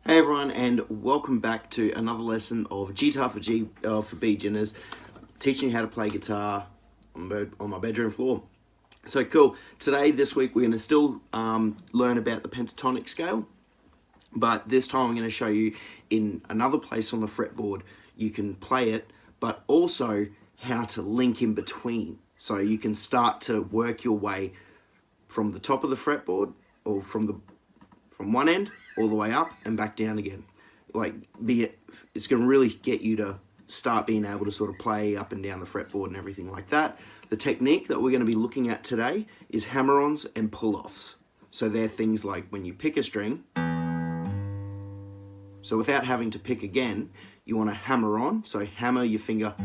Hey everyone, and welcome back to another lesson of Guitar for Beginners, teaching you how to play guitar on my bedroom floor. So cool. Today, this week, we're going to still learn about the pentatonic scale, but this time I'm going to show you in another place on the fretboard you can play it, but also how to link in between. So you can start to work your way from the top of the fretboard, or from one end all the way up and back down again. It's going to really get you to start being able to sort of play up and down the fretboard and everything like that. The technique that we're going to be looking at today is hammer-ons and pull-offs. So they're things like when you pick a string, so without having to pick again, you want to hammer on, so hammer your finger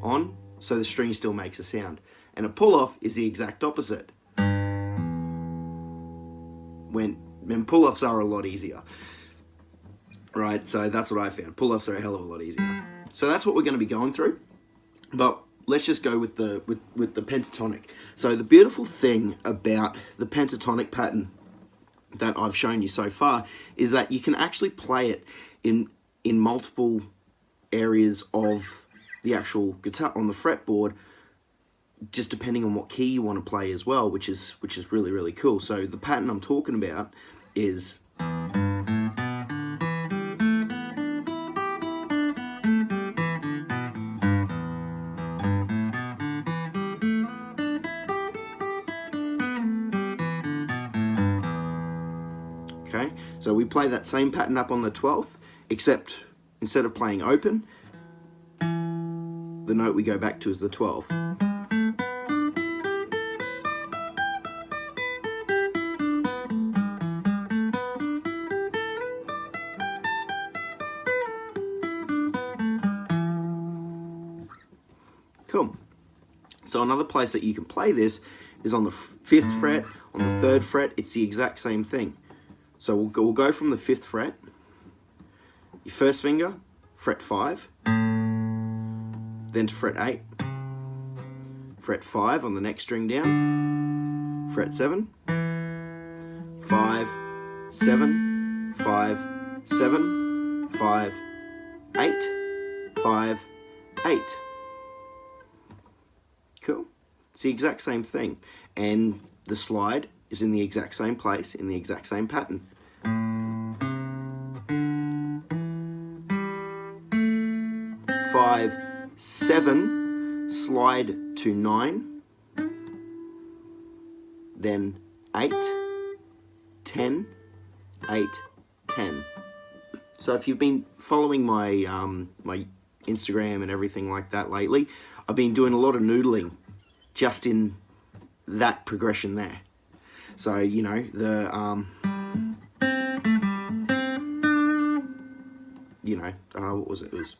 on so the string still makes a sound. And a pull-off is the exact opposite. When pull-offs are a lot easier, right? So that's what I found. Pull-offs are a hell of a lot easier. So that's what we're going to be going through. But let's just go with the pentatonic. So the beautiful thing about the pentatonic pattern that I've shown you so far is that you can actually play it in multiple areas of the actual guitar on the fretboard, just depending on what key you want to play as well, which is really, really cool. So the pattern I'm talking about is okay, so we play that same pattern up on the 12th, except instead of playing open, the note we go back to is the 12. Cool. So another place that you can play this is on the 5th fret, on the 3rd fret. It's the exact same thing. So we'll go from the 5th fret, your first finger, fret 5, then to fret 8, fret 5 on the next string down, fret 7, 5, 7, 5, 7, 5, 8, 5, 8. Cool. It's the exact same thing. And the slide is in the exact same place, in the exact same pattern. 5, 7, slide to 9, then 8, 10, 8, 10. So if you've been following my my Instagram and everything like that lately, I've been doing a lot of noodling just in that progression there. So, you know, what was it? It was,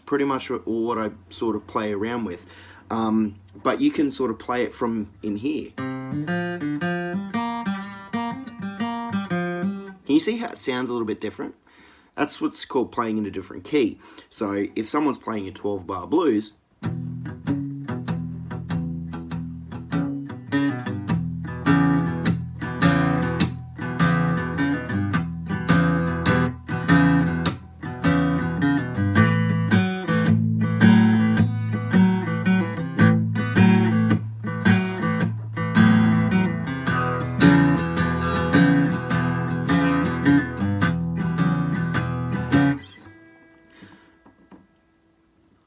pretty much what I sort of play around with, but you can sort of play it from in here. Can you see how it sounds a little bit different? That's what's called playing in a different key. So if someone's playing a 12-bar blues,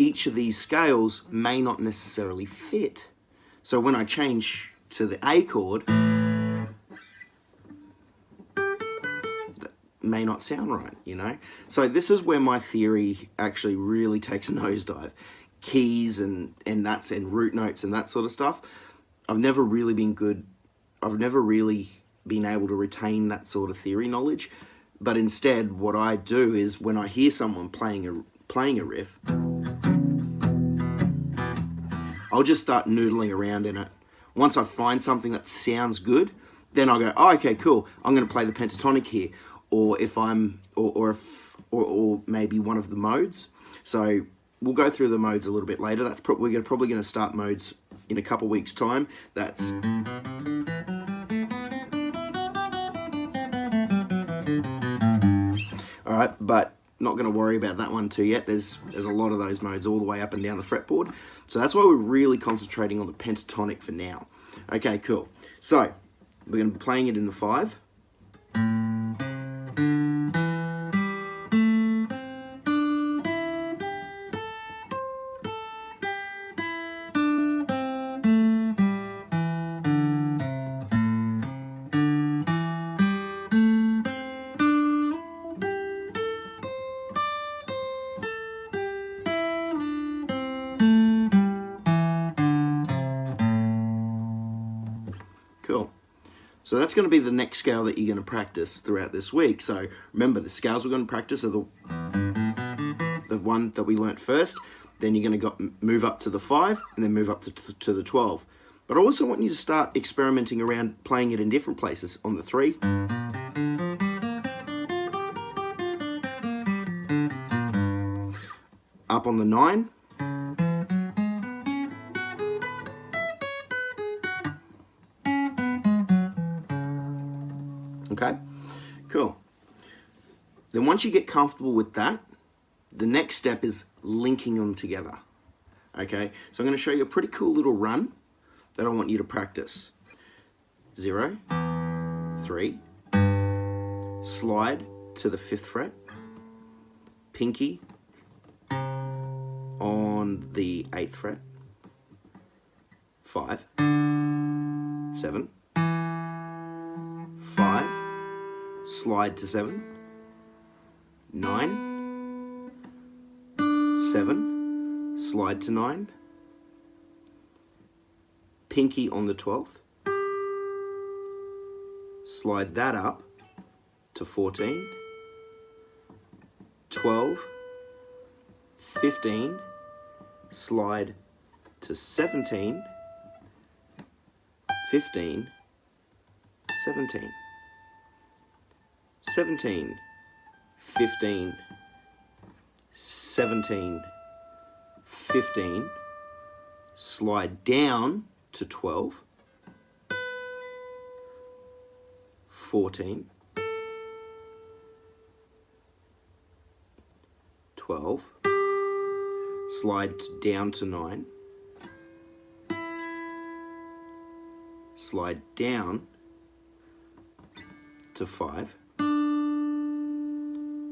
each of these scales may not necessarily fit. So when I change to the A chord, that may not sound right, you know? So this is where my theory actually really takes a nosedive. Keys and root notes and that sort of stuff. I've never really been able to retain that sort of theory knowledge. But instead, what I do is when I hear someone playing a riff, I'll just start noodling around in it. Once I find something that sounds good, then I'll go, oh, okay, cool, I'm going to play the pentatonic here. Or if I'm, or maybe one of the modes. So we'll go through the modes a little bit later. That's we're probably going to start modes in a couple weeks' time. That's all right, but not going to worry about that one too yet. There's a lot of those modes all the way up and down the fretboard. So that's why we're really concentrating on the pentatonic for now. Okay, cool. So we're going to be playing it in the 5. Cool. So that's going to be the next scale that you're going to practice throughout this week. So remember, the scales we're going to practice are the one that we learnt first. Then you're going to move up to the 5 and then move up to the 12. But I also want you to start experimenting around playing it in different places. On the 3. Up on the 9. Okay, cool. Then once you get comfortable with that, the next step is linking them together. Okay, so I'm going to show you a pretty cool little run that I want you to practice. 0, 3, slide to the 5th fret, pinky on the 8th fret, 5, 7, 5, slide to 7, 9, 7, slide to 9, pinky on the 12th, slide that up to 14, 12, 15, slide to 17, 15, 17, 17, 15, 17, 15, slide down to 12, 14, 12, slide down to 9, slide down to 5,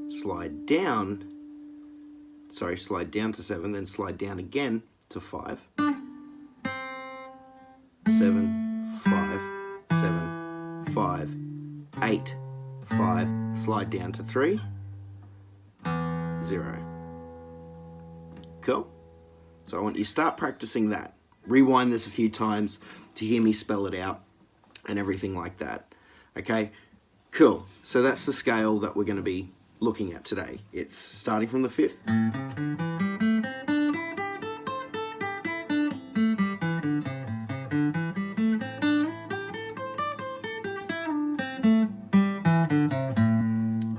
slide down to 7, then slide down again to 5, 7, 5, 7, 5, 8, 5, slide down to 3, 0. Cool? So I want you to start practicing that. Rewind this a few times to hear me spell it out and everything like that. Okay? Cool. So that's the scale that we're going to be looking at today. It's starting from the 5th.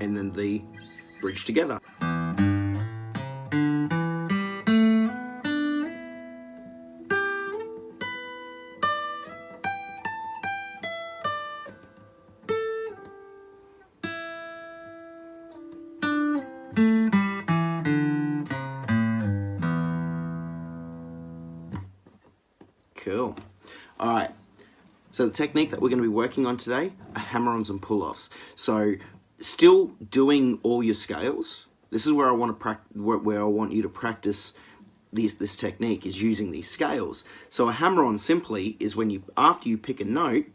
And then the bridge together. Cool. All right. So the technique that we're going to be working on today are hammer-ons and pull-offs. So still doing all your scales. This is where I want to where I want you to practice this technique, is using these scales. So a hammer-on simply is when you, after you pick a note,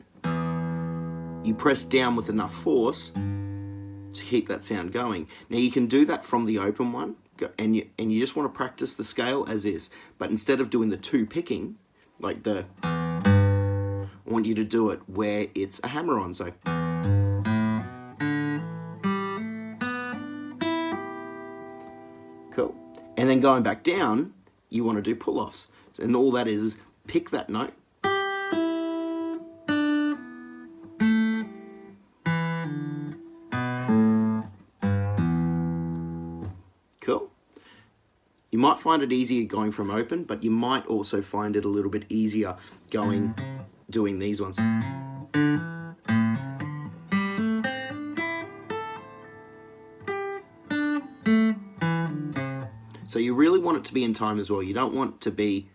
you press down with enough force to keep that sound going. Now you can do that from the open one, and you just want to practice the scale as is. But instead of doing the 2 picking, like the, I want you to do it where it's a hammer-on. So cool. And then going back down, you want to do pull-offs. And all that is pick that note. Cool. You might find it easier going from open, but you might also find it a little bit easier doing these ones. So you really want it to be in time as well. You don't want it to be...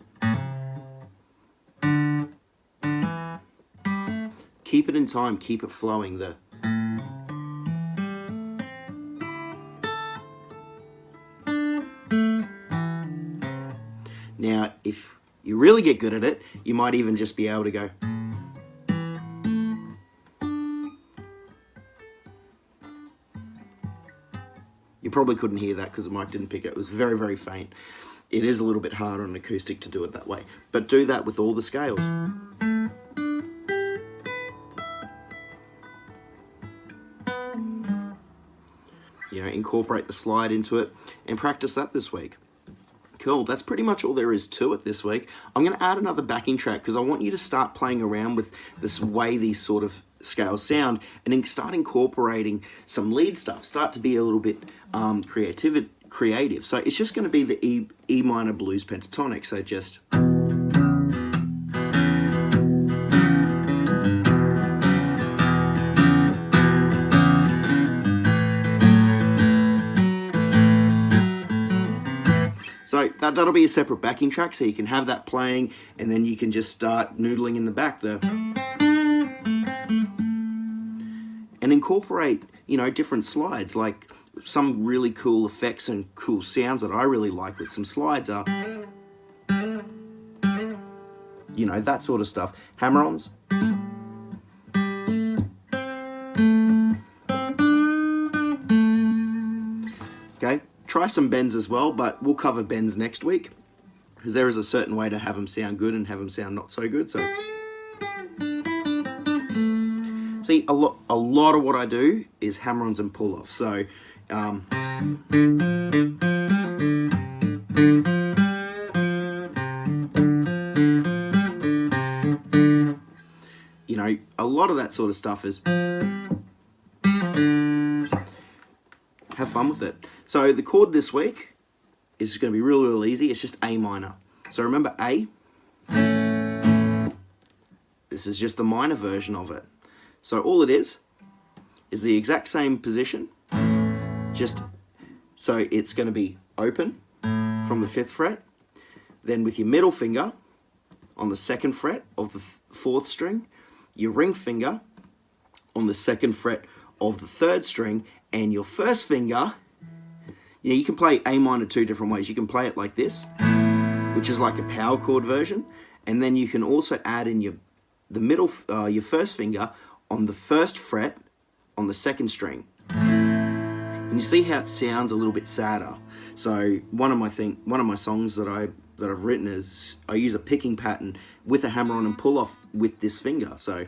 Keep it in time, keep it flowing. Now, if you really get good at it, you might even just be able to go... You probably couldn't hear that because the mic didn't pick it. It was very, very faint. It is a little bit harder on an acoustic to do it that way. But do that with all the scales. You know, incorporate the slide into it and practice that this week. Cool, that's pretty much all there is to it this week. I'm going to add another backing track because I want you to start playing around with this way these sort of scales sound, and then start incorporating some lead stuff. Start to be a little bit creative. So it's just going to be the E minor blues pentatonic. So just... So that'll be a separate backing track, so you can have that playing, and then you can just start noodling in the back there. And incorporate, you know, different slides, like some really cool effects and cool sounds that I really like with some slides are, you know, that sort of stuff. Hammer-ons. Okay, try some bends as well, but we'll cover bends next week, because there is a certain way to have them sound good and have them sound not so good. So see, a lot of what I do is hammer-ons and pull-offs. So, you know, a lot of that sort of stuff is have fun with it. So the chord this week is going to be real, real easy. It's just A minor. So remember A. This is just the minor version of it. So all it is the exact same position, just so it's going to be open from the 5th fret, then with your middle finger on the 2nd fret of the 4th string, your ring finger on the 2nd fret of the 3rd string, and your first finger, you know, you can play A minor 2 different ways. You can play it like this, which is like a power chord version, and then you can also add in your first finger on the 1st fret on the 2nd string. And you see how it sounds a little bit sadder. So one of my songs that I've written is I use a picking pattern with a hammer-on and pull-off with this finger. So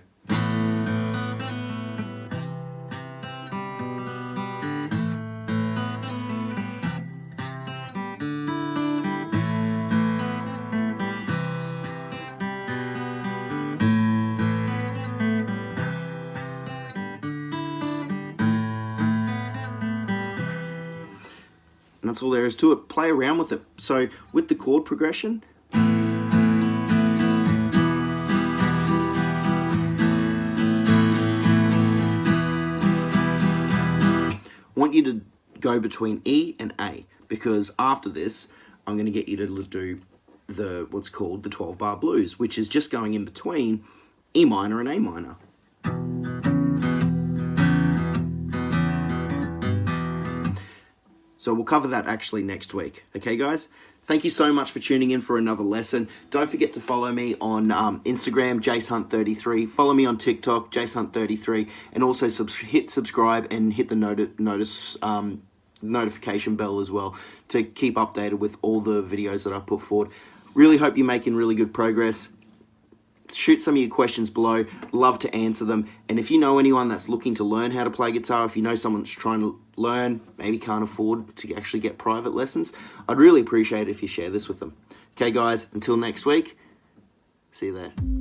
and that's all there is to it. Play around with it. So with the chord progression, I want you to go between E and A, because after this I'm going to get you to do what's called the 12-bar blues, which is just going in between E minor and A minor. So we'll cover that actually next week. Okay, guys? Thank you so much for tuning in for another lesson. Don't forget to follow me on Instagram, JaceHunt33. Follow me on TikTok, JaceHunt33. And also hit subscribe and hit the notification bell as well to keep updated with all the videos that I put forward. Really hope you're making really good progress. Shoot some of your questions below. Love to answer them. And if you know anyone that's looking to learn how to play guitar, if you know someone that's trying to learn, maybe can't afford to actually get private lessons, I'd really appreciate it if you share this with them. Okay guys, until next week, see you there.